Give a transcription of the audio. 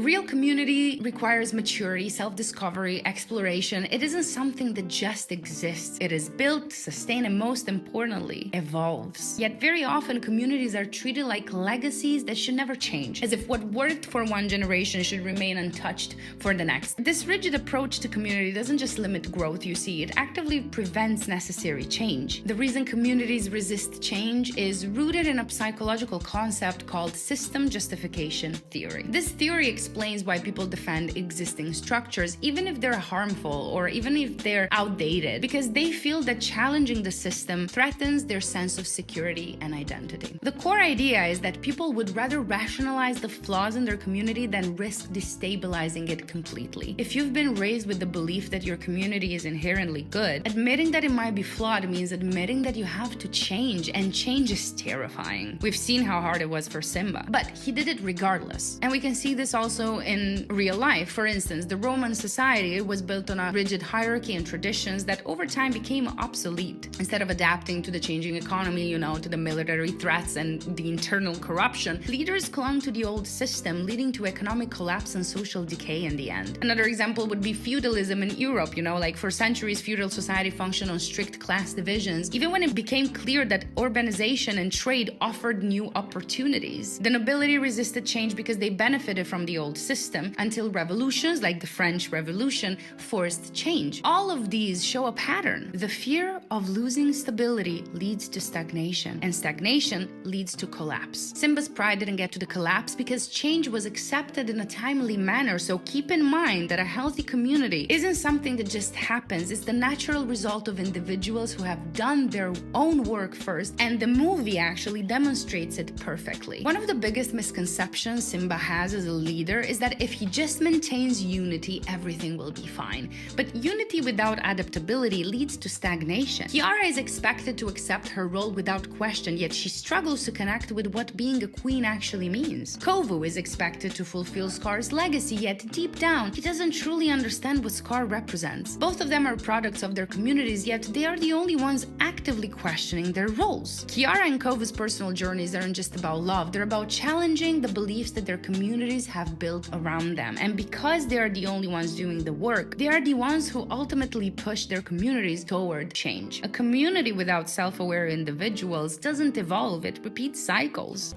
Real community requires maturity, self-discovery, exploration. It isn't something that just exists. It is built, sustained, and most importantly, evolves. Yet very often communities are treated like legacies that should never change, as if what worked for one generation should remain untouched for the next. This rigid approach to community doesn't just limit growth, you see, it actively prevents necessary change. The reason communities resist change is rooted in a psychological concept called system justification theory. This theory explains why people defend existing structures, even if they're harmful or even if they're outdated, because they feel that challenging the system threatens their sense of security and identity. The core idea is that people would rather rationalize the flaws in their community than risk destabilizing it completely. If you've been raised with the belief that your community is inherently good, admitting that it might be flawed means admitting that you have to change, and change is terrifying. We've seen how hard it was for Simba, but he did it regardless. And we can see this also in real life. For instance, the Roman society was built on a rigid hierarchy and traditions that over time became obsolete. Instead of adapting to the changing economy, to the military threats and the internal corruption, leaders clung to the old system, leading to economic collapse and social decay in the end. Another example would be feudalism in Europe, like for centuries, feudal society functioned on strict class divisions, even when it became clear that urbanization and trade offered new opportunities. The nobility resisted change because they benefited from the old system, until revolutions like the French Revolution forced change. All of these show a pattern. The fear of losing stability leads to stagnation, and stagnation leads to collapse. Simba's pride didn't get to the collapse because change was accepted in a timely manner, so keep in mind that a healthy community isn't something that just happens. It's the natural result of individuals who have done their own work first, and the movie actually demonstrates it perfectly. One of the biggest misconceptions Simba has as a leader is that if he just maintains unity, everything will be fine. But unity without adaptability leads to stagnation. Kiara is expected to accept her role without question, yet she struggles to connect with what being a queen actually means. Kovu is expected to fulfill Scar's legacy, yet deep down, he doesn't truly understand what Scar represents. Both of them are products of their communities, yet they are the only ones actively questioning their roles. Kiara and Kovu's personal journeys aren't just about love, they're about challenging the beliefs that their communities have built around them. And because they are the only ones doing the work, they are the ones who ultimately push their communities toward change. A community without self-aware individuals doesn't evolve, it repeats cycles.